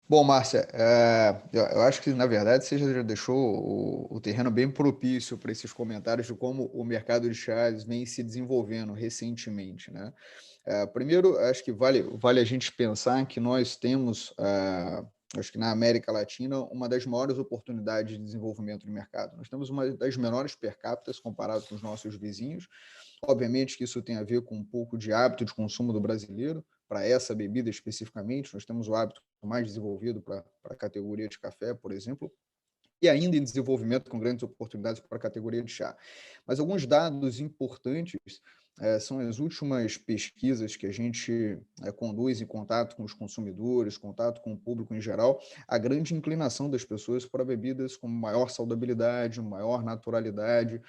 Bom, Márcia, eu acho que, na verdade, você já deixou o terreno bem propício para esses comentários de como o mercado de chás vem se desenvolvendo recentemente, né? Primeiro, acho que vale a gente pensar que nós temos, acho que na América Latina, uma das maiores oportunidades de desenvolvimento do mercado. Nós temos uma das menores per capita comparado com os nossos vizinhos. Obviamente que isso tem a ver com um pouco de hábito de consumo do brasileiro, para essa bebida especificamente. Nós temos o hábito mais desenvolvido para a categoria de café, por exemplo, e ainda em desenvolvimento com grandes oportunidades para a categoria de chá. Mas alguns dados importantes são as últimas pesquisas que a gente conduz em contato com os consumidores, contato com o público em geral, a grande inclinação das pessoas para bebidas com maior saudabilidade, maior naturalidade,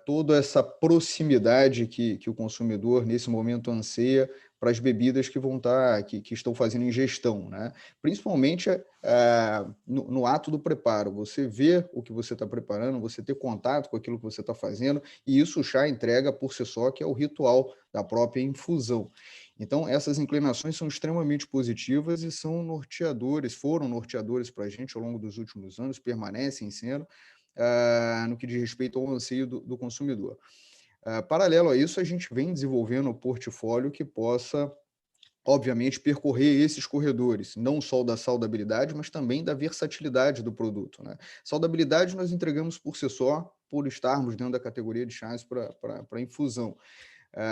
toda essa proximidade que o consumidor, nesse momento, anseia para as bebidas que vão estar, que estão fazendo ingestão, né? Principalmente no ato do preparo. Você vê o que você está preparando, você ter contato com aquilo que você está fazendo, e isso o chá entrega por si só, que é o ritual da própria infusão. Então, essas inclinações são extremamente positivas e são norteadores, foram norteadores para a gente ao longo dos últimos anos, permanecem sendo, no que diz respeito ao anseio do consumidor. Paralelo a isso, a gente vem desenvolvendo um portfólio que possa, obviamente, percorrer esses corredores, não só da saudabilidade, mas também da versatilidade do produto, né? Saudabilidade nós entregamos por si só, por estarmos dentro da categoria de chás para infusão.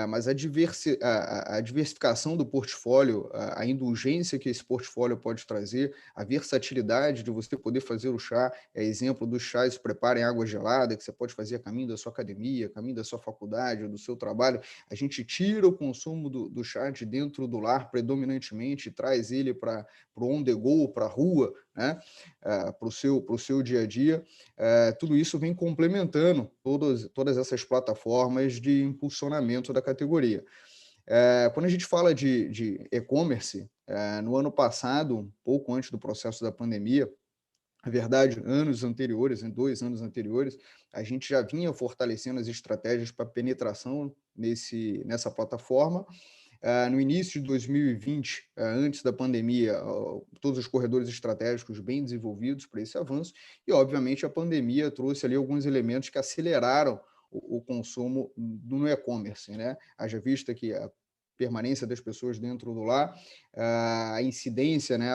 Mas a diversificação do portfólio, a indulgência que esse portfólio pode trazer, a versatilidade de você poder fazer o chá, exemplo dos chás prepara em água gelada, que você pode fazer a caminho da sua academia, a caminho da sua faculdade, ou do seu trabalho. A gente tira o consumo do chá de dentro do lar predominantemente e traz ele para o on the go, para a rua, né? Para o seu dia a dia. Tudo isso vem complementando todas essas plataformas de impulsionamento da categoria. Quando a gente fala de e-commerce, no ano passado, um pouco antes do processo da pandemia, na verdade, anos anteriores, em 2 anos anteriores, a gente já vinha fortalecendo as estratégias para penetração nessa plataforma. No início de 2020, antes da pandemia, todos os corredores estratégicos bem desenvolvidos para esse avanço, e, obviamente, a pandemia trouxe ali alguns elementos que aceleraram o consumo no e-commerce, né? Haja vista que a permanência das pessoas dentro do lar, a incidência, né,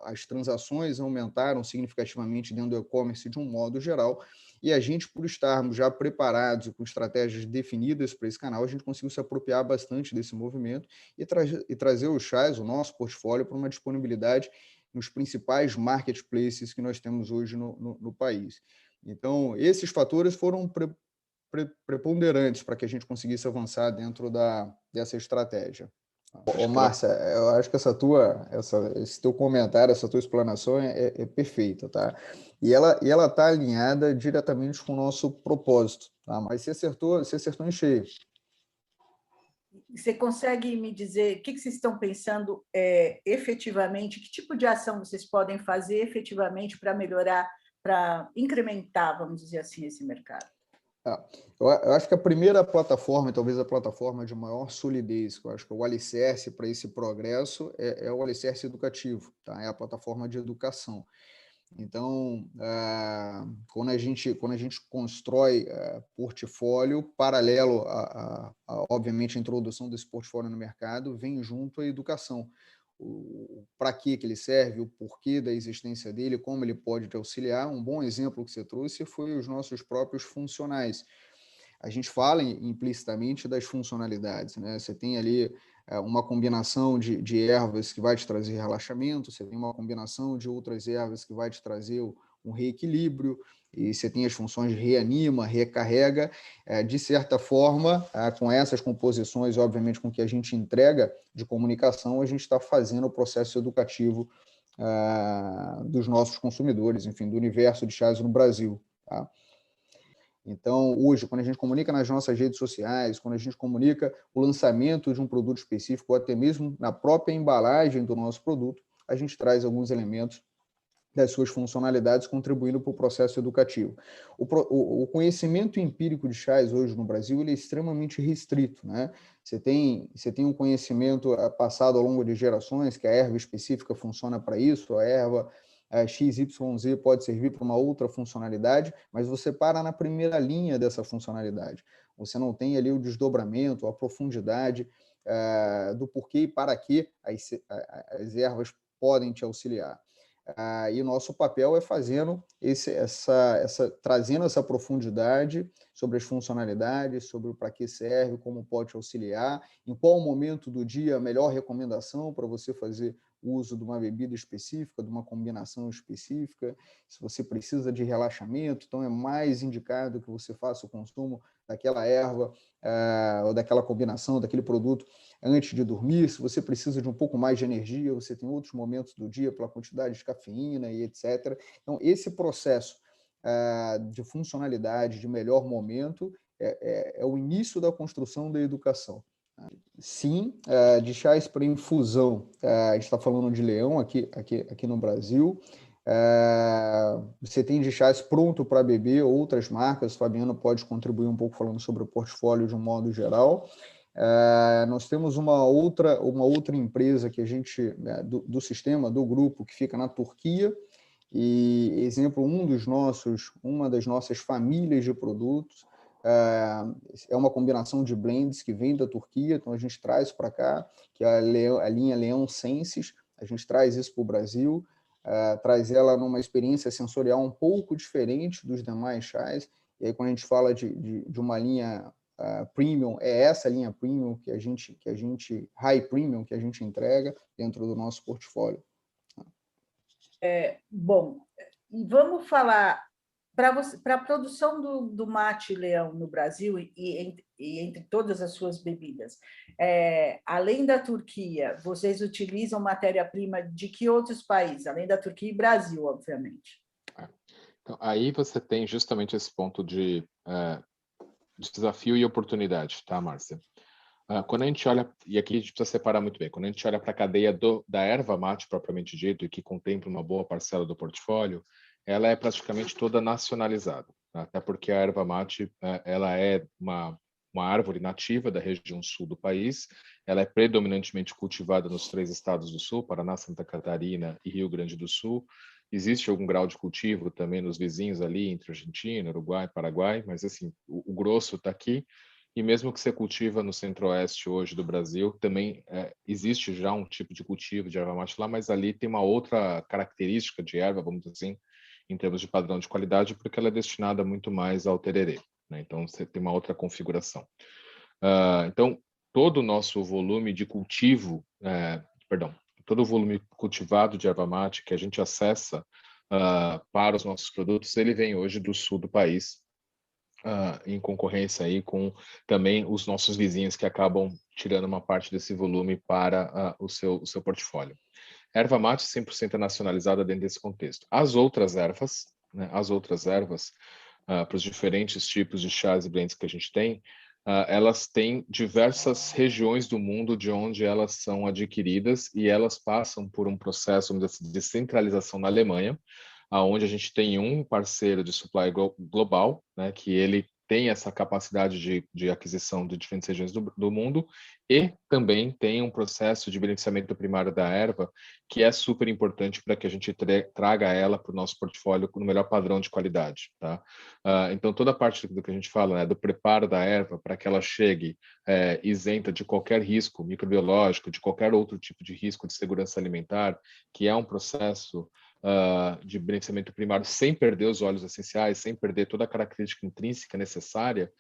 as transações aumentaram significativamente dentro do e-commerce de um modo geral, e a gente, por estarmos já preparados e com estratégias definidas para esse canal, a gente conseguiu se apropriar bastante desse movimento e trazer o chás, o nosso portfólio, para uma disponibilidade nos principais marketplaces que nós temos hoje no país. Então, esses fatores foram preponderantes para que a gente conseguisse avançar dentro dessa estratégia. Ô, Márcia, eu acho que esse teu comentário, essa tua explanação é perfeita, tá? E ela está alinhada diretamente com o nosso propósito, tá? Mas você acertou em cheio. Você consegue me dizer o que vocês estão pensando efetivamente? Que tipo de ação vocês podem fazer efetivamente para melhorar, para incrementar, vamos dizer assim, esse mercado? Eu acho que a primeira plataforma, talvez a plataforma de maior solidez, que eu acho que é o alicerce para esse progresso, é o alicerce educativo, tá? É a plataforma de educação. Então, quando a gente constrói portfólio, paralelo obviamente, a introdução desse portfólio no mercado, vem junto a educação. Para que ele serve, o porquê da existência dele, como ele pode te auxiliar. Um bom exemplo que você trouxe foi os nossos próprios funcionais. A gente fala implicitamente das funcionalidades, né? Você tem ali uma combinação de ervas que vai te trazer relaxamento, você tem uma combinação de outras ervas que vai te trazer um reequilíbrio, e você tem as funções de reanima, recarrega. De certa forma, com essas composições, obviamente, com que a gente entrega de comunicação, a gente está fazendo o processo educativo dos nossos consumidores, enfim, do universo de chás no Brasil, tá? Então, hoje, quando a gente comunica nas nossas redes sociais, quando a gente comunica o lançamento de um produto específico, ou até mesmo na própria embalagem do nosso produto, a gente traz alguns elementos das suas funcionalidades, contribuindo para o processo educativo. O conhecimento empírico de chás hoje no Brasil ele é extremamente restrito, né? Você tem um conhecimento passado ao longo de gerações, que a erva específica funciona para isso, a erva XYZ pode servir para uma outra funcionalidade, mas você para na primeira linha dessa funcionalidade. Você não tem ali o desdobramento, a profundidade do porquê e para que as ervas podem te auxiliar. E o nosso papel é trazendo essa profundidade sobre as funcionalidades, sobre para que serve, como pode te auxiliar, em qual momento do dia a melhor recomendação para você fazer uso de uma bebida específica, de uma combinação específica, se você precisa de relaxamento, então é mais indicado que você faça o consumo daquela erva ou daquela combinação, daquele produto antes de dormir. Se você precisa de um pouco mais de energia, você tem outros momentos do dia pela quantidade de cafeína e etc. Então, esse processo de funcionalidade, de melhor momento, é o início da construção da educação. Sim, de chás para infusão, a gente está falando de Leão aqui no Brasil. Você tem de chás pronto para beber, outras marcas, o Fabiano pode contribuir um pouco falando sobre o portfólio de um modo geral. Nós temos uma outra empresa que a gente, do sistema, do grupo, que fica na Turquia, e exemplo, uma das nossas famílias de produtos é uma combinação de blends que vem da Turquia, então a gente traz para cá, que é a linha Leão Senses, a gente traz isso para o Brasil, traz ela numa experiência sensorial um pouco diferente dos demais chás, e aí quando a gente fala de uma linha premium, é essa linha premium que a gente high premium que a gente entrega dentro do nosso portfólio. Bom, e vamos falar para a produção do mate Leão no Brasil e entre todas as suas bebidas. Além da Turquia, vocês utilizam matéria-prima de que outros países? Além da Turquia e Brasil, obviamente. Então, aí você tem justamente esse ponto de desafio e oportunidade, tá, Márcia? Quando a gente olha, e aqui a gente precisa separar muito bem, quando a gente olha para a cadeia da erva mate propriamente dito, e que contempla uma boa parcela do portfólio, ela é praticamente toda nacionalizada, tá? Até porque a erva mate ela é uma árvore nativa da região sul do país, ela é predominantemente cultivada nos 3 estados do sul, Paraná, Santa Catarina e Rio Grande do Sul. Existe algum grau de cultivo também nos vizinhos ali, entre Argentina, Uruguai, Paraguai, mas assim, o grosso está aqui. E mesmo que você cultiva no centro-oeste hoje do Brasil, também existe já um tipo de cultivo de erva mate lá, mas ali tem uma outra característica de erva, vamos dizer assim, em termos de padrão de qualidade, porque ela é destinada muito mais ao tererê, né? Então, você tem uma outra configuração. Então, todo o nosso volume de cultivo, todo o volume cultivado de erva mate que a gente acessa para os nossos produtos, ele vem hoje do sul do país, em concorrência aí com também os nossos vizinhos que acabam tirando uma parte desse volume para o seu portfólio. Erva mate 100% nacionalizada dentro desse contexto. As outras ervas, né, para os diferentes tipos de chás e blends que a gente tem, elas têm diversas regiões do mundo de onde elas são adquiridas e elas passam por um processo, vamos dizer assim, de centralização na Alemanha, onde a gente tem um parceiro de supply global, né, que ele tem essa capacidade de aquisição de diferentes regiões do mundo, e também tem um processo de beneficiamento primário da erva, que é super importante para que a gente traga ela para o nosso portfólio no melhor padrão de qualidade. Tá? Então, toda a parte do que a gente fala, né, do preparo da erva para que ela chegue isenta de qualquer risco microbiológico, de qualquer outro tipo de risco de segurança alimentar, que é um processo de beneficiamento primário sem perder os óleos essenciais, sem perder toda a característica intrínseca necessária,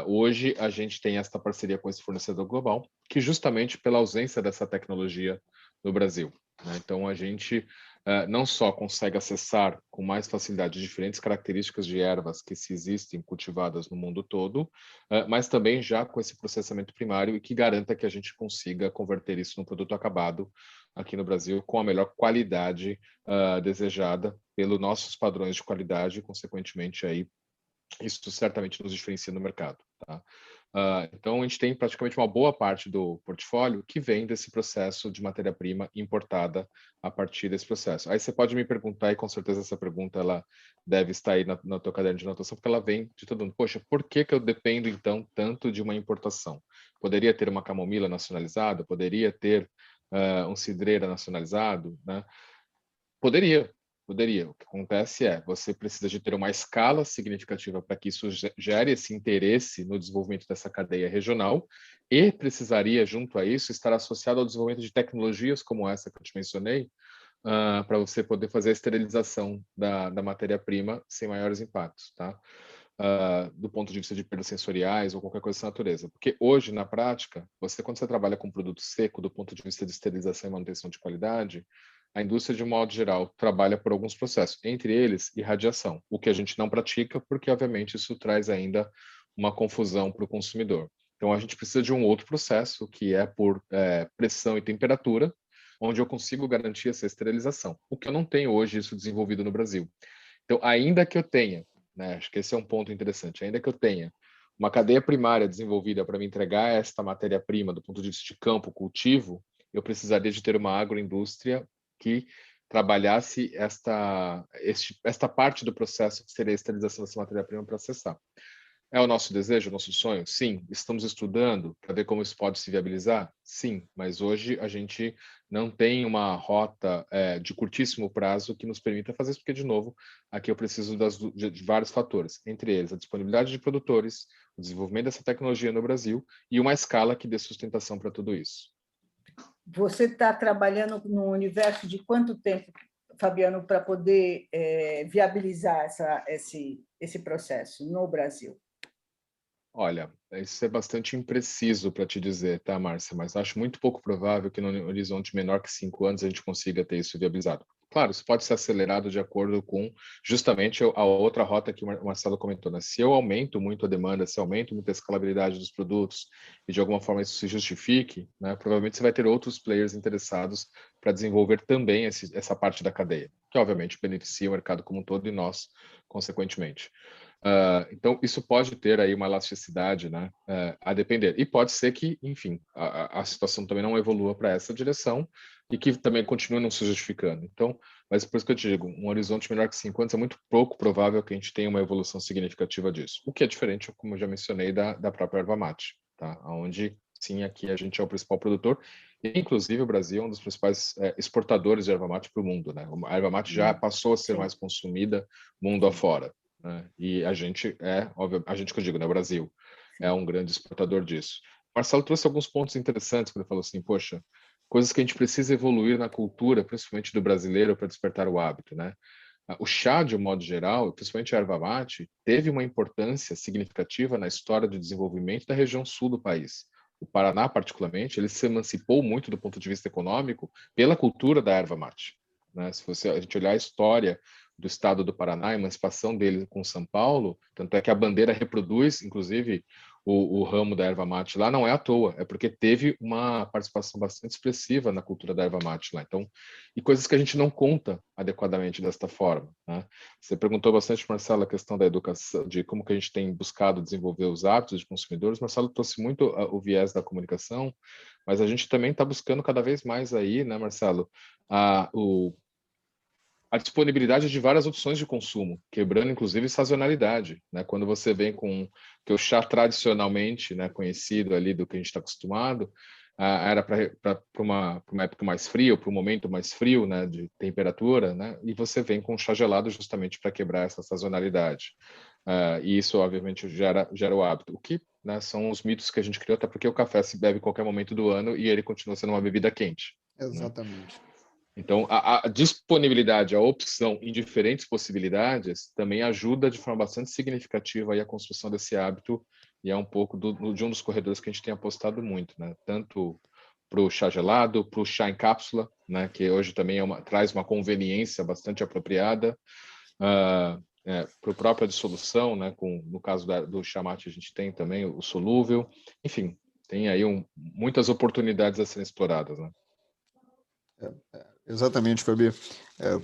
hoje a gente tem esta parceria com esse fornecedor global, que justamente pela ausência dessa tecnologia no Brasil, né? Então a gente não só consegue acessar com mais facilidade diferentes características de ervas que se existem cultivadas no mundo todo, mas também já com esse processamento primário e que garanta que a gente consiga converter isso num produto acabado aqui no Brasil com a melhor qualidade desejada pelos nossos padrões de qualidade e, consequentemente, aí, isso certamente nos diferencia no mercado. Tá? Então, a gente tem praticamente uma boa parte do portfólio que vem desse processo de matéria-prima importada a partir desse processo. Aí você pode me perguntar, e com certeza essa pergunta ela deve estar aí na tua caderno de anotação, porque ela vem de todo mundo. Poxa, por que eu dependo, então, tanto de uma importação? Poderia ter uma camomila nacionalizada? Poderia ter um cidreira nacionalizado? Né? Poderia. O que acontece é, você precisa de ter uma escala significativa para que isso gere esse interesse no desenvolvimento dessa cadeia regional e precisaria, junto a isso, estar associado ao desenvolvimento de tecnologias como essa que eu te mencionei, para você poder fazer a esterilização da matéria-prima sem maiores impactos, tá? Do ponto de vista de perdas sensoriais ou qualquer coisa dessa natureza. Porque hoje, na prática, quando você trabalha com produto seco, do ponto de vista de esterilização e manutenção de qualidade, a indústria, de modo geral, trabalha por alguns processos, entre eles irradiação, o que a gente não pratica, porque, obviamente, isso traz ainda uma confusão para o consumidor. Então, a gente precisa de um outro processo, que é por pressão e temperatura, onde eu consigo garantir essa esterilização, o que eu não tenho hoje isso desenvolvido no Brasil. Então, ainda que eu tenha, né, acho que esse é um ponto interessante, ainda que eu tenha uma cadeia primária desenvolvida para me entregar esta matéria-prima do ponto de vista de campo, cultivo, eu precisaria de ter uma agroindústria que trabalhasse esta parte do processo que seria a esterilização dessa matéria-prima para acessar. É o nosso desejo, o nosso sonho? Sim. Estamos estudando para ver como isso pode se viabilizar? Sim. Mas hoje a gente não tem uma rota de curtíssimo prazo que nos permita fazer isso, porque, de novo, aqui eu preciso de vários fatores, entre eles a disponibilidade de produtores, o desenvolvimento dessa tecnologia no Brasil e uma escala que dê sustentação para tudo isso. Você está trabalhando no universo de quanto tempo, Fabiano, para poder viabilizar esse processo no Brasil? Olha, isso é bastante impreciso para te dizer, tá, Márcia? Mas acho muito pouco provável que no horizonte menor que 5 anos a gente consiga ter isso viabilizado. Claro, isso pode ser acelerado de acordo com justamente a outra rota que o Marcelo comentou, né? Se eu aumento muito a demanda, se eu aumento muito a escalabilidade dos produtos e de alguma forma isso se justifique, né? Provavelmente você vai ter outros players interessados para desenvolver também essa parte da cadeia, que obviamente beneficia o mercado como um todo e nós, consequentemente. Então, isso pode ter aí uma elasticidade, né, a depender. E pode ser que, enfim, a situação também não evolua para essa direção e que também continue não se justificando. Então, mas por isso que eu te digo, um horizonte menor que 5 anos é muito pouco provável que a gente tenha uma evolução significativa disso. O que é diferente, como eu já mencionei, da própria erva mate, tá? Onde, sim, aqui a gente é o principal produtor e, inclusive, o Brasil é um dos principais exportadores de erva mate para o mundo, né? A erva mate já passou a ser mais consumida mundo afora. Né? E a gente óbvio, a gente que eu digo, né, Brasil, é um grande exportador disso. Marcelo trouxe alguns pontos interessantes, quando ele falou assim, poxa, coisas que a gente precisa evoluir na cultura, principalmente do brasileiro, para despertar o hábito, né? O chá, de um modo geral, principalmente a erva mate, teve uma importância significativa na história de desenvolvimento da região sul do país. O Paraná, particularmente, ele se emancipou muito do ponto de vista econômico pela cultura da erva mate. Né? Se a gente olhar a história do estado do Paraná, a emancipação dele com São Paulo, tanto é que a bandeira reproduz, inclusive, o ramo da erva mate lá, não é à toa, é porque teve uma participação bastante expressiva na cultura da erva mate lá. Então, e coisas que a gente não conta adequadamente desta forma. Né? Você perguntou bastante, Marcelo, a questão da educação, de como que a gente tem buscado desenvolver os hábitos de consumidores. Marcelo trouxe muito o viés da comunicação, mas a gente também está buscando cada vez mais aí, né, Marcelo, a disponibilidade de várias opções de consumo, quebrando inclusive sazonalidade, né? Quando você vem com que o chá tradicionalmente, né, conhecido ali do que a gente está acostumado, era para uma época mais fria, ou para um momento mais frio, né, de temperatura, né? E você vem com chá gelado justamente para quebrar essa sazonalidade. E isso obviamente gera o hábito. O que, né, são os mitos que a gente criou, até porque o café se bebe em qualquer momento do ano e ele continua sendo uma bebida quente. Exatamente. Né? Então, a disponibilidade, a opção em diferentes possibilidades também ajuda de forma bastante significativa aí a construção desse hábito e é um pouco de um dos corredores que a gente tem apostado muito, né? Tanto para o chá gelado, para o chá em cápsula, né? Que hoje também traz uma conveniência bastante apropriada, para a própria dissolução, né? No caso do chá mate a gente tem também o solúvel, enfim, tem aí muitas oportunidades a serem exploradas, né? Exatamente, Fabi.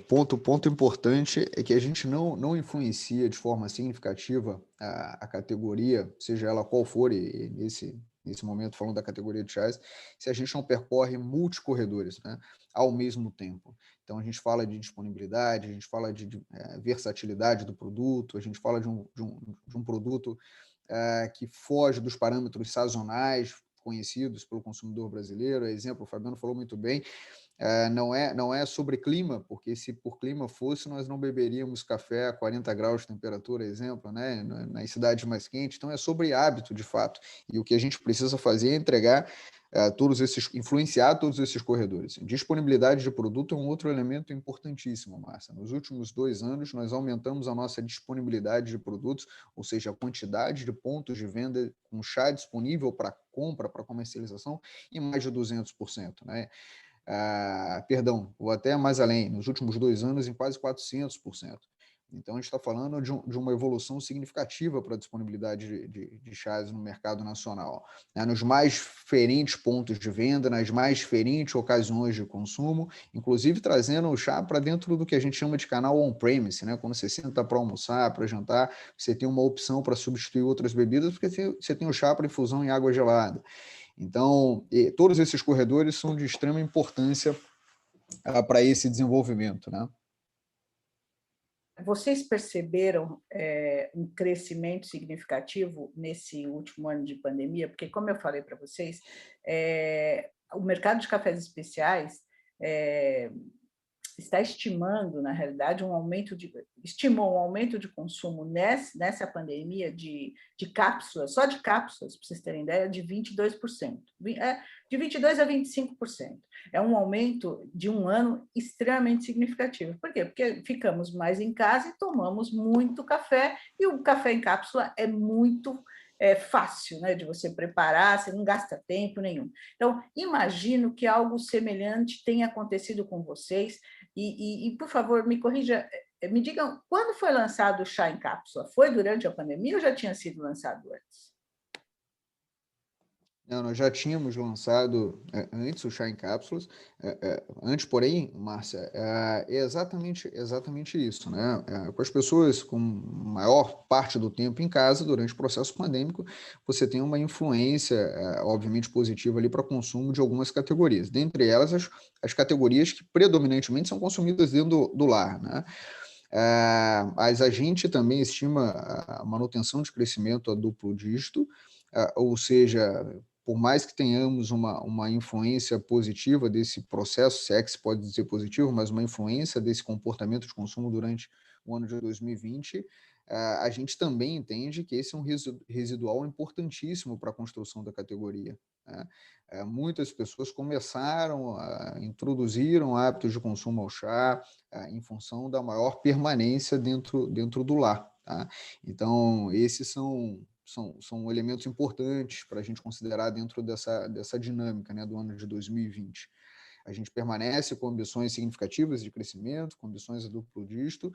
Ponto importante é que a gente não influencia de forma significativa a categoria, seja ela qual for, e nesse momento falando da categoria de chás, se a gente não percorre multicorredores, né, ao mesmo tempo. Então a gente fala de disponibilidade, a gente fala de versatilidade do produto, a gente fala de um produto que foge dos parâmetros sazonais conhecidos pelo consumidor brasileiro. Exemplo, o Fabiano falou muito bem, não é sobre clima, porque se por clima fosse, nós não beberíamos café a 40 graus de temperatura, exemplo, né, nas cidades mais quentes. Então é sobre hábito, de fato. E o que a gente precisa fazer é entregar influenciar todos esses corredores. Disponibilidade de produto é um outro elemento importantíssimo, Márcia. Nos últimos 2 anos, nós aumentamos a nossa disponibilidade de produtos, ou seja, a quantidade de pontos de venda com chá disponível para compra, para comercialização, em mais de 200%, né? Perdão, vou até mais além, nos últimos 2 anos, em quase 400%. Então, a gente está falando de uma evolução significativa para a disponibilidade de chás no mercado nacional, né? Nos mais diferentes pontos de venda, nas mais diferentes ocasiões de consumo, inclusive trazendo o chá para dentro do que a gente chama de canal on-premise, né? Quando você senta para almoçar, para jantar, você tem uma opção para substituir outras bebidas, porque você tem o chá para infusão em água gelada. Então, todos esses corredores são de extrema importância para esse desenvolvimento, né? Vocês perceberam um crescimento significativo nesse último ano de pandemia? Porque, como eu falei para vocês, o mercado de cafés especiais está estimando, na realidade, estimou um aumento de consumo nessa pandemia de cápsulas, só de cápsulas, para vocês terem ideia, de 22%. De 22% a 25%. É um aumento de um ano extremamente significativo. Por quê? Porque ficamos mais em casa e tomamos muito café, e o café em cápsula é muito fácil, né, de você preparar, você não gasta tempo nenhum. Então, imagino que algo semelhante tenha acontecido com vocês. E, por favor, me corrija, me digam, quando foi lançado o chá em cápsula? Foi durante a pandemia ou já tinha sido lançado antes? Não, nós já tínhamos lançado antes o chá em cápsulas. Antes, porém, Márcia, é exatamente isso, né? Com as pessoas com maior parte do tempo em casa durante o processo pandêmico, você tem uma influência, obviamente, positiva ali para consumo de algumas categorias. Dentre elas, as categorias que predominantemente são consumidas dentro do lar, né? Mas a gente também estima a manutenção de crescimento a duplo dígito, ou seja, por mais que tenhamos uma influência positiva desse processo, se é que se pode dizer positivo, mas uma influência desse comportamento de consumo durante o ano de 2020, a gente também entende que esse é um residual importantíssimo para a construção da categoria, né? Muitas pessoas introduziram hábitos de consumo ao chá em função da maior permanência dentro do lar, tá? Então, esses são elementos importantes para a gente considerar dentro dessa dinâmica, né, do ano de 2020. A gente permanece com ambições significativas de crescimento, com ambições a duplo dígito,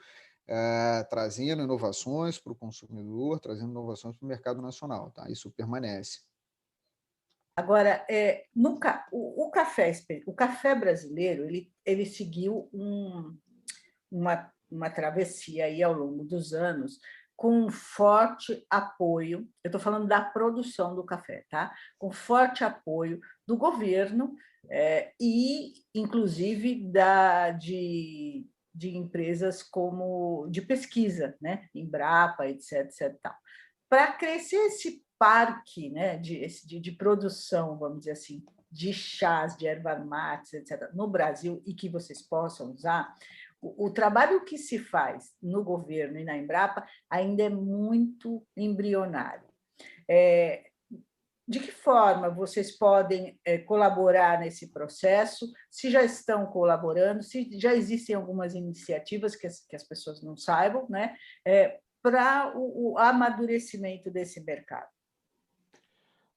trazendo inovações para o consumidor, trazendo inovações para o mercado nacional, tá? Isso permanece. Agora, o café brasileiro, ele seguiu uma travessia aí ao longo dos anos, com um forte apoio, eu estou falando da produção do café, tá? Com forte apoio do governo e, inclusive, de empresas como de pesquisa, né? Embrapa, etc. Tal. Para crescer esse parque, né, de produção, vamos dizer assim, de chás, de erva mates, etc., no Brasil, e que vocês possam usar, o trabalho que se faz no governo e na Embrapa ainda é muito embrionário. De que forma vocês podem colaborar nesse processo? Se já estão colaborando, se já existem algumas iniciativas que as pessoas não saibam, né, para o amadurecimento desse mercado?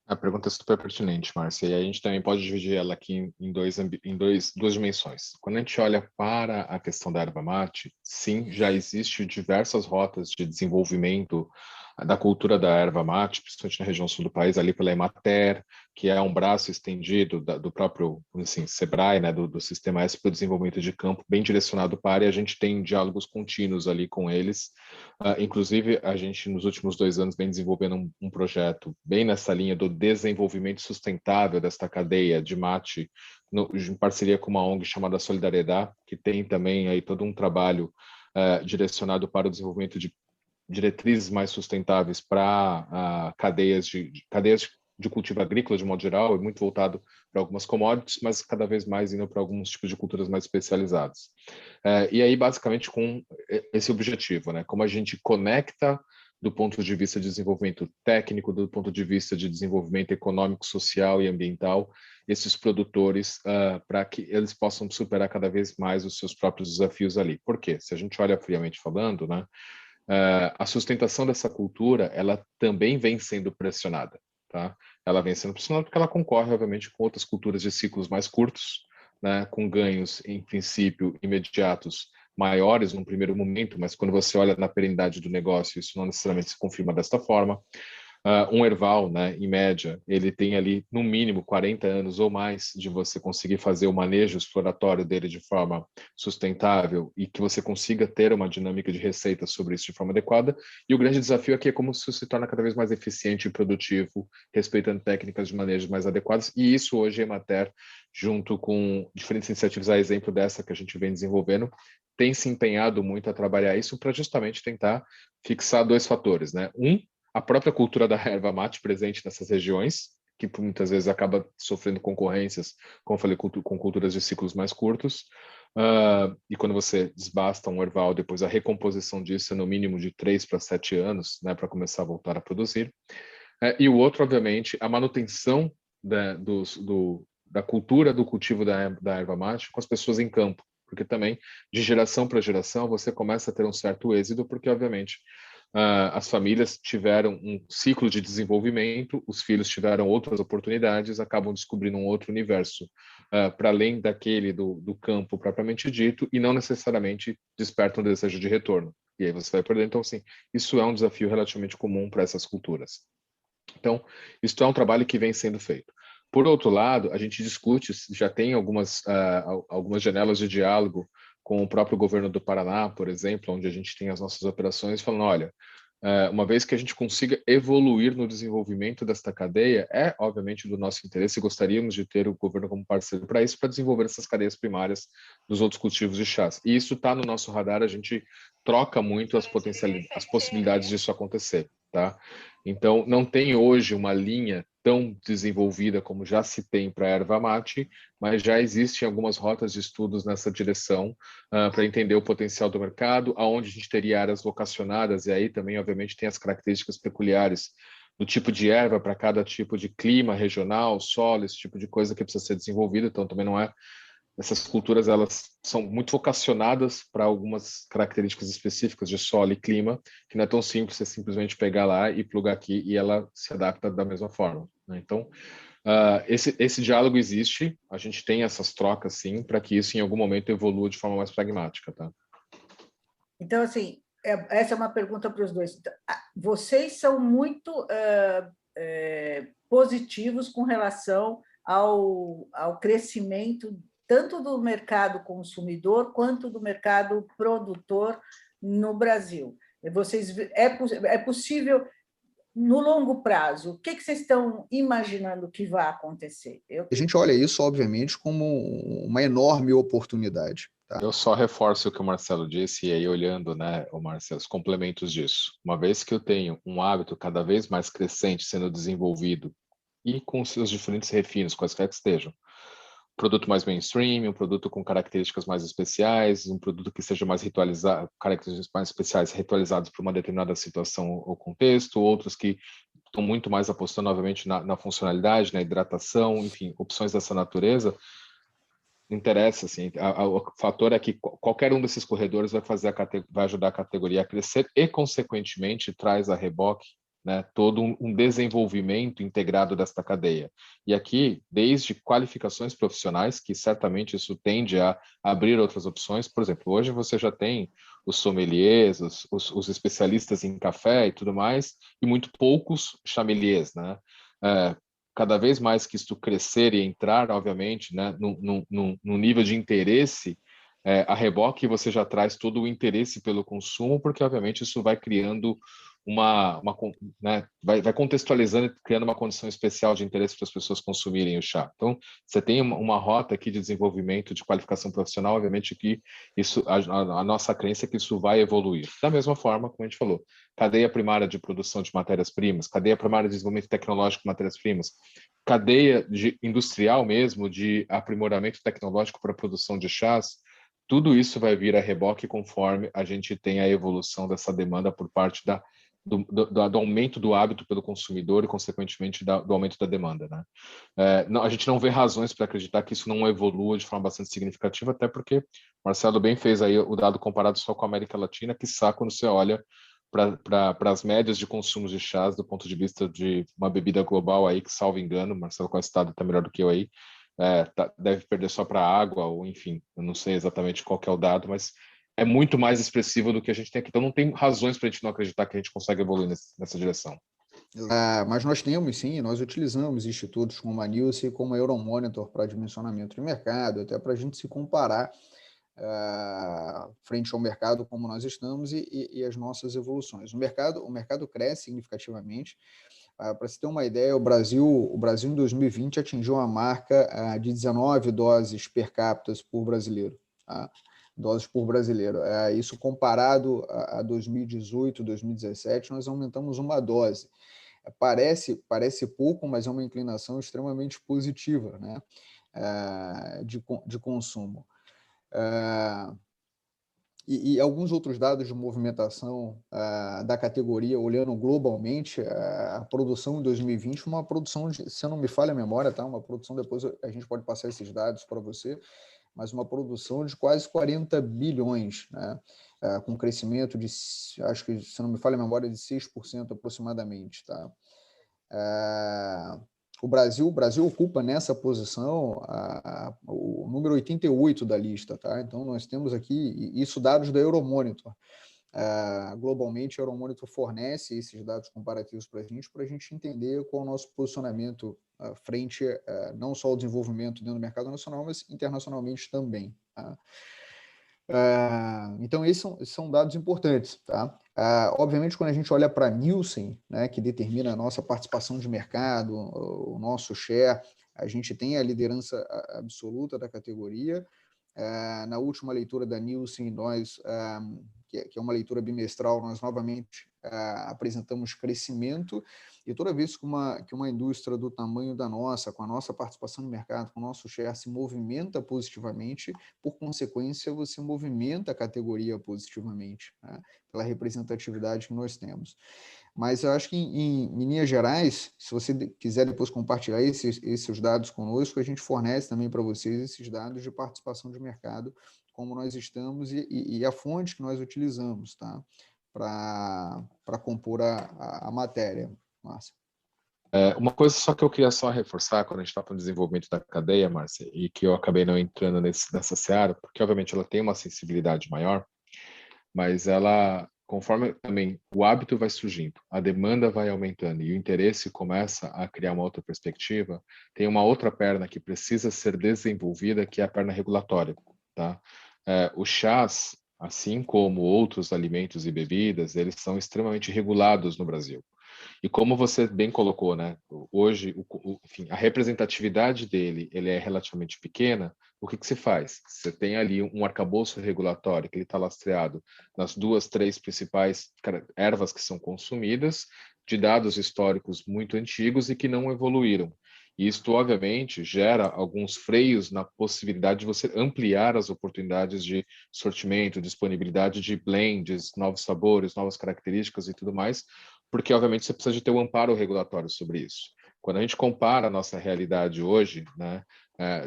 A pergunta é super pertinente, Márcia, e a gente também pode dividir ela aqui em duas dimensões. Quando a gente olha para a questão da erva mate, sim, já existe diversas rotas de desenvolvimento da cultura da erva mate, principalmente na região sul do país, ali pela Emater, que é um braço estendido do próprio, assim, SEBRAE, né, do Sistema S para o Desenvolvimento de Campo, bem direcionado para a área, e a gente tem diálogos contínuos ali com eles. Inclusive, a gente, nos últimos 2 anos, vem desenvolvendo um projeto bem nessa linha do desenvolvimento sustentável desta cadeia de mate, em parceria com uma ONG chamada Solidariedade, que tem também aí todo um trabalho direcionado para o desenvolvimento de diretrizes mais sustentáveis para cadeias de cultivo agrícola, de modo geral, e muito voltado para algumas commodities, mas cada vez mais indo para alguns tipos de culturas mais especializadas. E aí, basicamente, com esse objetivo, né? Como a gente conecta do ponto de vista de desenvolvimento técnico, do ponto de vista de desenvolvimento econômico, social e ambiental, esses produtores, para que eles possam superar cada vez mais os seus próprios desafios ali. Por quê? Se a gente olha friamente falando, né, a sustentação dessa cultura, ela também vem sendo pressionada, tá? Ela vem sendo pressionada porque ela concorre, obviamente, com outras culturas de ciclos mais curtos, né, com ganhos, em princípio, imediatos, maiores num primeiro momento, mas quando você olha na perenidade do negócio, isso não necessariamente se confirma desta forma. Um erval, né, em média, ele tem ali, no mínimo, 40 anos ou mais de você conseguir fazer o manejo exploratório dele de forma sustentável e que você consiga ter uma dinâmica de receita sobre isso de forma adequada. E o grande desafio aqui é como isso se torna cada vez mais eficiente e produtivo, respeitando técnicas de manejo mais adequadas. E isso hoje a Emater, junto com diferentes iniciativas, a exemplo dessa que a gente vem desenvolvendo, tem se empenhado muito a trabalhar isso para justamente tentar fixar 2 fatores, né? A própria cultura da erva mate presente nessas regiões, que muitas vezes acaba sofrendo concorrências, como eu falei, com culturas de ciclos mais curtos. E quando você desbasta um erval, depois a recomposição disso é no mínimo de 3 para 7 anos, né, para começar a voltar a produzir. E o outro, obviamente, a manutenção da cultura do cultivo da erva mate com as pessoas em campo, porque também, de geração para geração, você começa a ter um certo êxito, porque, obviamente, as famílias tiveram um ciclo de desenvolvimento, os filhos tiveram outras oportunidades, acabam descobrindo um outro universo para além daquele do campo propriamente dito, e não necessariamente despertam um desejo de retorno. E aí você vai perder. Então, assim, isso é um desafio relativamente comum para essas culturas. Então, isso é um trabalho que vem sendo feito. Por outro lado, a gente discute, já tem algumas janelas de diálogo com o próprio governo do Paraná, por exemplo, onde a gente tem as nossas operações, falando, olha, uma vez que a gente consiga evoluir no desenvolvimento desta cadeia, é obviamente do nosso interesse e gostaríamos de ter o governo como parceiro para isso, para desenvolver essas cadeias primárias dos outros cultivos de chás. E isso está no nosso radar, a gente troca muito as possibilidades disso acontecer, tá? Então, não tem hoje uma linha tão desenvolvida como já se tem para a erva mate, mas já existem algumas rotas de estudos nessa direção para entender o potencial do mercado, aonde a gente teria áreas vocacionadas, e aí também, obviamente, tem as características peculiares do tipo de erva para cada tipo de clima regional, solo, esse tipo de coisa que precisa ser desenvolvida, então também não é. Essas culturas, elas são muito vocacionadas para algumas características específicas de solo e clima, que não é tão simples você simplesmente pegar lá e plugar aqui e ela se adapta da mesma forma, né? Então, esse diálogo existe, a gente tem essas trocas, sim, para que isso em algum momento evolua de forma mais pragmática, tá? Então, assim, essa é uma pergunta para os dois. Vocês são muito positivos com relação ao crescimento tanto do mercado consumidor quanto do mercado produtor no Brasil. É possível, no longo prazo, o que vocês estão imaginando que vai acontecer? A gente olha isso, obviamente, como uma enorme oportunidade. Tá? Eu só reforço o que o Marcelo disse, e aí olhando, né, o Marcelo, os complementos disso. Uma vez que eu tenho um hábito cada vez mais crescente sendo desenvolvido e com seus diferentes refinos, quaisquer que estejam, produto mais mainstream, um produto com características mais especiais, um produto que seja mais ritualizado, características mais especiais ritualizados para uma determinada situação ou contexto, outros que estão muito mais apostando, obviamente, na funcionalidade, na hidratação, enfim, opções dessa natureza. Interessa, assim, o fator é que qualquer um desses corredores vai ajudar a categoria a crescer e, consequentemente, traz a reboque né, todo um desenvolvimento integrado desta cadeia. E aqui, desde qualificações profissionais, que certamente isso tende a abrir outras opções. Por exemplo, hoje você já tem os sommeliers, os especialistas em café e tudo mais, e muito poucos chameliers, né? Cada vez mais que isso crescer e entrar, obviamente, né, num nível de interesse, a reboque você já traz todo o interesse pelo consumo, porque, obviamente, isso vai criando né, vai contextualizando e criando uma condição especial de interesse para as pessoas consumirem o chá. Então, você tem uma rota aqui de desenvolvimento de qualificação profissional, obviamente que isso, a nossa crença é que isso vai evoluir. Da mesma forma, como a gente falou, cadeia primária de produção de matérias-primas, cadeia primária de desenvolvimento tecnológico de matérias-primas, cadeia industrial mesmo, de aprimoramento tecnológico para a produção de chás, tudo isso vai vir a reboque conforme a gente tem a evolução dessa demanda por parte do aumento do hábito pelo consumidor e, consequentemente, do aumento da demanda, né? A gente não vê razões para acreditar que isso não evolua de forma bastante significativa, até porque Marcelo bem fez aí o dado comparado só com a América Latina, que quando você olha para as médias de consumo de chás do ponto de vista de uma bebida global aí, que, salvo engano, Marcelo com esse dado está melhor do que eu aí, deve perder só para água, ou enfim, eu não sei exatamente qual que é o dado, mas é muito mais expressivo do que a gente tem aqui. Então, não tem razões para a gente não acreditar que a gente consegue evoluir nessa direção. Mas nós temos, sim, nós utilizamos institutos como a Nielsen e como a Euromonitor para dimensionamento de mercado, até para a gente se comparar frente ao mercado como nós estamos e as nossas evoluções. O mercado cresce significativamente. Para se ter uma ideia, o Brasil em 2020 atingiu uma marca de 19 doses per capita por brasileiro. Tá? Doses por brasileiro. Isso comparado a 2018, 2017, nós aumentamos uma dose. Parece pouco, mas é uma inclinação extremamente positiva, né? De consumo. E alguns outros dados de movimentação da categoria, olhando globalmente, a produção em 2020, uma produção, se eu não me falha a memória, tá? Uma produção, depois a gente pode passar esses dados para você, mas uma produção de quase 40 bilhões, né? Com crescimento de, acho que, se não me falha a memória, de 6% aproximadamente. Tá? O Brasil ocupa nessa posição o número 88 da lista. Tá? Então, nós temos aqui, isso dados da Euromonitor. Globalmente, a Euromonitor fornece esses dados comparativos para a gente entender qual é o nosso posicionamento frente não só ao desenvolvimento dentro do mercado nacional, mas internacionalmente também. Tá? Então, esses são dados importantes. Tá? Obviamente, quando a gente olha para a Nielsen, né, que determina a nossa participação de mercado, o nosso share, a gente tem a liderança absoluta da categoria. Na última leitura da Nielsen, nós, que é uma leitura bimestral, nós novamente apresentamos crescimento, e toda vez que uma indústria do tamanho da nossa, com a nossa participação no mercado, com o nosso share, se movimenta positivamente, por consequência, você movimenta a categoria positivamente, né, pela representatividade que nós temos. Mas eu acho que, em linhas gerais, se você quiser depois compartilhar esses dados conosco, a gente fornece também para vocês esses dados de participação de mercado, como nós estamos e a fonte que nós utilizamos, tá? Para compor a matéria, Márcia. Uma coisa só que eu queria só reforçar quando a gente está falando de desenvolvimento da cadeia, Márcia, e que eu acabei não entrando nessa seara, porque obviamente ela tem uma sensibilidade maior, mas ela, conforme também o hábito vai surgindo, a demanda vai aumentando e o interesse começa a criar uma outra perspectiva, tem uma outra perna que precisa ser desenvolvida, que é a perna regulatória, tá? Os chás, assim como outros alimentos e bebidas, eles são extremamente regulados no Brasil. E como você bem colocou, né? Hoje, enfim, a representatividade dele ele é relativamente pequena. O que se faz? Você tem ali um arcabouço regulatório que ele está lastreado nas 2, 3 principais ervas que são consumidas, de dados históricos muito antigos e que não evoluíram. E isto, obviamente, gera alguns freios na possibilidade de você ampliar as oportunidades de sortimento, disponibilidade de blends, novos sabores, novas características e tudo mais, porque, obviamente, você precisa de ter um amparo regulatório sobre isso. Quando a gente compara a nossa realidade hoje, né,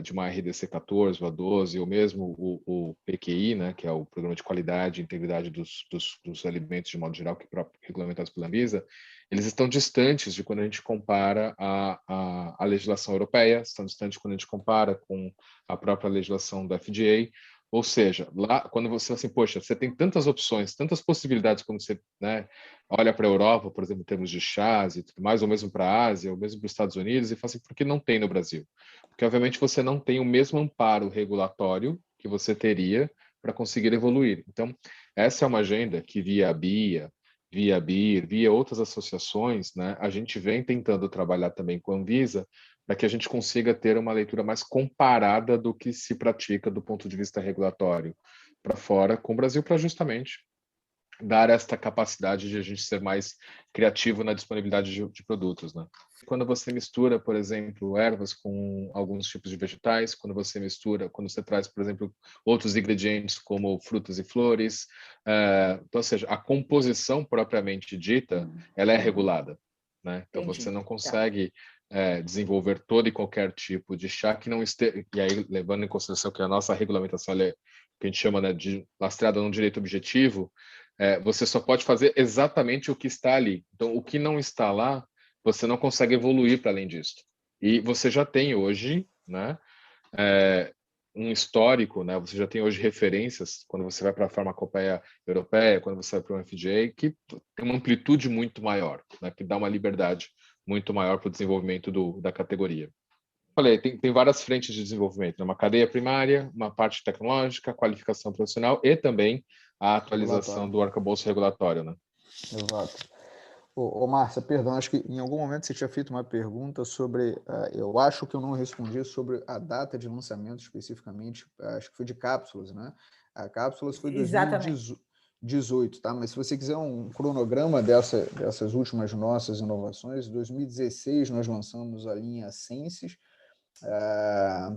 de uma RDC 14 ou a 12, ou mesmo o PQI, né, que é o Programa de Qualidade e Integridade dos Alimentos, de modo geral, que é regulamentados pela Anvisa, eles estão distantes de quando a gente compara a legislação europeia, estão distantes quando a gente compara com a própria legislação da FDA. Ou seja, lá, quando você assim, poxa, você tem tantas opções, tantas possibilidades quando você, né, olha para a Europa, por exemplo, em termos de chás e tudo mais, ou mesmo para a Ásia, ou mesmo para os Estados Unidos, e fala assim, por que não tem no Brasil? Porque, obviamente, você não tem o mesmo amparo regulatório que você teria para conseguir evoluir. Então, essa é uma agenda que via a BIA, via a BIR, via outras associações, né, a gente vem tentando trabalhar também com a Anvisa para que a gente consiga ter uma leitura mais comparada do que se pratica do ponto de vista regulatório para fora com o Brasil, para justamente dar esta capacidade de a gente ser mais criativo na disponibilidade de produtos, né? Quando você mistura, por exemplo, ervas com alguns tipos de vegetais, quando você traz, por exemplo, outros ingredientes como frutas e flores, então, ou seja, a composição propriamente dita, ela é regulada, né? Então Entendi. você não consegue desenvolver todo e qualquer tipo de chá que não esteja, e aí levando em consideração que a nossa regulamentação é que a gente chama, né, de lastreada num direito objetivo, você só pode fazer exatamente o que está ali. Então, o que não está lá, você não consegue evoluir para além disso. E você já tem hoje, né, um histórico, né? Você já tem hoje referências quando você vai para a farmacopeia europeia, quando você vai para o FDA, que tem uma amplitude muito maior, né, que dá uma liberdade muito maior para o desenvolvimento da categoria. Falei, tem várias frentes de desenvolvimento, né? Uma cadeia primária, uma parte tecnológica, qualificação profissional e também a atualização do arcabouço regulatório, né? Exato. Ô, Márcia, perdão, acho que em algum momento você tinha feito uma pergunta sobre, eu acho que eu não respondi sobre a data de lançamento especificamente, acho que foi de cápsulas, né? A cápsulas foi 2018, tá? Mas se você quiser um cronograma dessas últimas nossas inovações, em 2016 nós lançamos a linha Senses,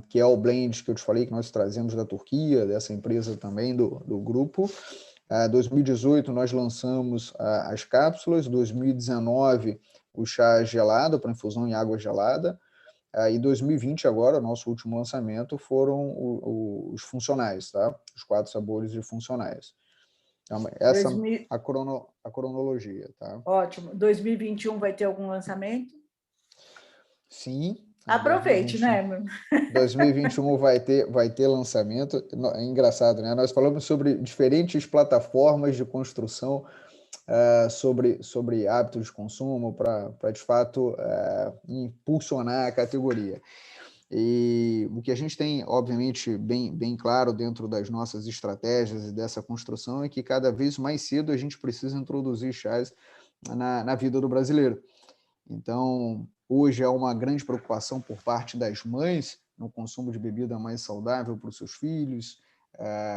que é o blend que eu te falei que nós trazemos da Turquia, dessa empresa também do grupo. 2018 nós lançamos as cápsulas, 2019 o chá gelado para infusão em água gelada, e 2020 agora, nosso último lançamento, foram os funcionais, tá? Os 4 sabores de funcionais. Então, essa é a cronologia, tá? Ótimo. 2021 vai ter algum lançamento? Sim. Aproveite, 2021 vai ter lançamento. É engraçado, né? Nós falamos sobre diferentes plataformas de construção, sobre hábitos de consumo para de fato impulsionar a categoria. E o que a gente tem, obviamente, bem claro dentro das nossas estratégias e dessa construção é que cada vez mais cedo a gente precisa introduzir chás na vida do brasileiro. Então, hoje é uma grande preocupação por parte das mães no consumo de bebida mais saudável para os seus filhos,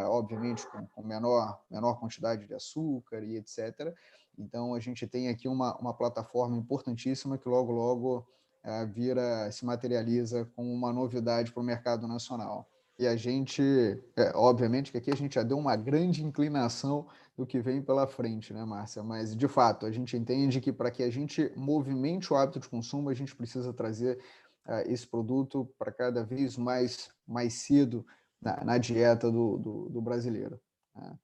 obviamente com menor quantidade de açúcar e etc. Então, a gente tem aqui uma plataforma importantíssima que logo se materializa como uma novidade para o mercado nacional. E a gente, obviamente que aqui a gente já deu uma grande inclinação do que vem pela frente, né, Márcia? Mas, de fato, a gente entende que para que a gente movimente o hábito de consumo, a gente precisa trazer esse produto para cada vez mais cedo na dieta do brasileiro. Né?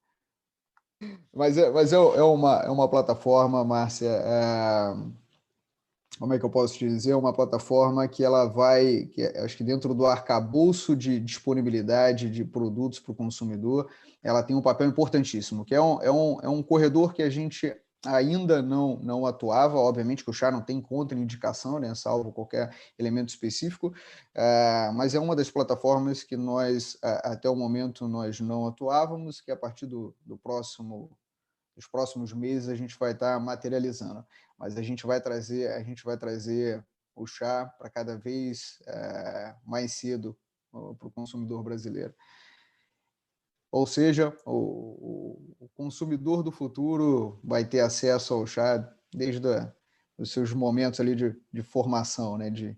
Mas é uma plataforma, Márcia, como é que eu posso te dizer? Uma plataforma que ela vai, acho que dentro do arcabouço de disponibilidade de produtos para o consumidor, ela tem um papel importantíssimo, que é um corredor que a gente ainda não atuava, obviamente que o chá não tem contraindicação, né, salvo qualquer elemento específico, mas é uma das plataformas que nós, até o momento, nós não atuávamos, que a partir dos próximos meses a gente vai estar materializando. Mas a gente vai trazer o chá para cada vez mais cedo para o consumidor brasileiro. Ou seja, o consumidor do futuro vai ter acesso ao chá desde os seus momentos ali de formação, né, de